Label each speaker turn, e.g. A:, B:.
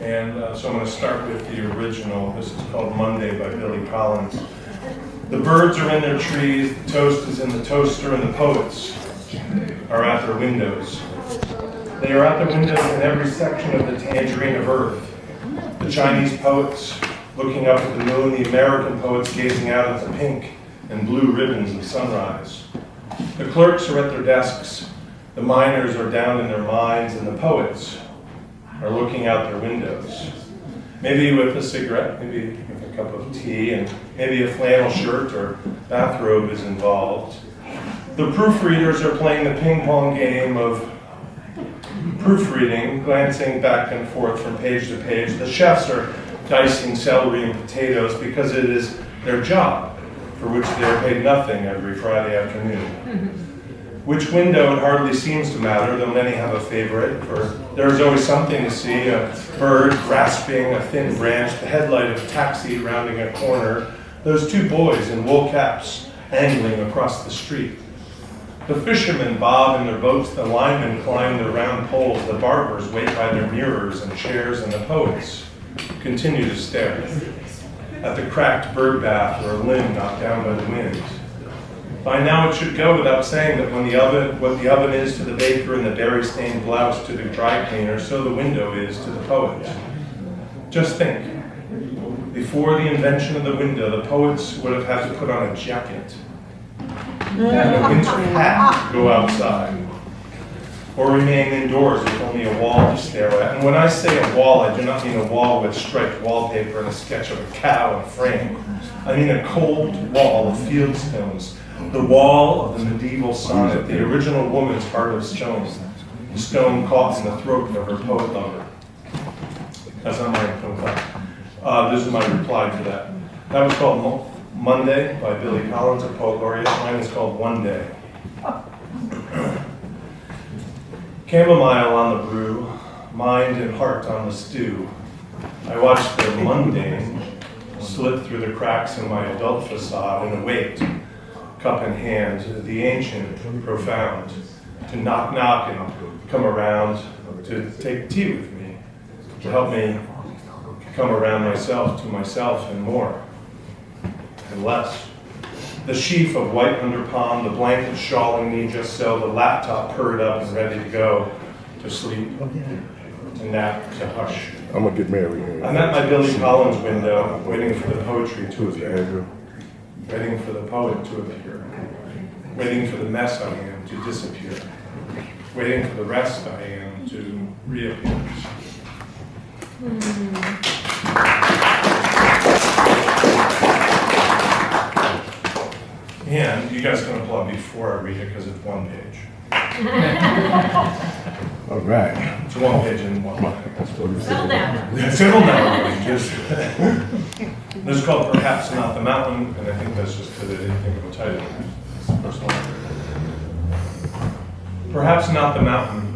A: And so I'm going to start with the original. This is called Monday by Billy Collins. The birds are in their trees, the toast is in the toaster, and the poets are at their windows. They are at the windows in every section of the tangerine of earth. The Chinese poets looking up at the moon, the American poets gazing out at the pink and blue ribbons of sunrise. The clerks are at their desks, the miners are down in their mines, and the poets are looking out their windows. Maybe with a cigarette, maybe with a cup of tea, and maybe a flannel shirt or bathrobe is involved. The proofreaders are playing the ping pong game of proofreading, glancing back and forth from page to page. The chefs are dicing celery and potatoes because it is their job, for which they are paid nothing every Friday afternoon. Which window, it hardly seems to matter, though many have a favorite, for there is always something to see: a bird grasping a thin branch, the headlight of a taxi rounding a corner, those two boys in wool caps angling across the street. The fishermen bob in their boats, the linemen climb their round poles, the barbers wait by their mirrors and chairs, and the poets continue to stare at the cracked bird bath or a limb knocked down by the wind. By now it should go without saying that what the oven is to the baker and the berry-stained blouse to the dry cleaner, so the window is to the poet. Just think, before the invention of the window, the poets would have had to put on a jacket and a winter hat to go outside, or remain indoors with only a wall to stare at. And when I say a wall, I do not mean a wall with striped wallpaper and a sketch of a cow in a frame. I mean a cold wall of field stones, the wall of the medieval sonnet, the original woman's heart of stone, the stone caught in the throat of her poet lover. That's not my reply. This is my reply to that. That was called Monday by Billy Collins, a poet laureate. Mine is called One Day. Chamomile on the brew, mind and heart on the stew. I watched the mundane slip through the cracks in my adult facade and await, cup in hand, the ancient, profound, to knock and come around, to take tea with me, to help me come around myself, to myself, and more, and less. The sheaf of white under palm, the blanket shawling me just so, the laptop purred up and ready to go, to sleep, to nap, to hush.
B: I'm gonna get married.
A: I'm at my Billy Collins window, waiting for the poetry to appear, waiting for the poet to appear, waiting for the mess I am to disappear, waiting for the rest I am to reappear. And you guys can applaud before I read it because it's one page.
B: All right.
A: It's one page and one line.
C: Settle down.
A: Settle down. Just, this is called Perhaps Not the Mountain, and I think that's just because I didn't think of a title. It's the first one. Perhaps not the mountain,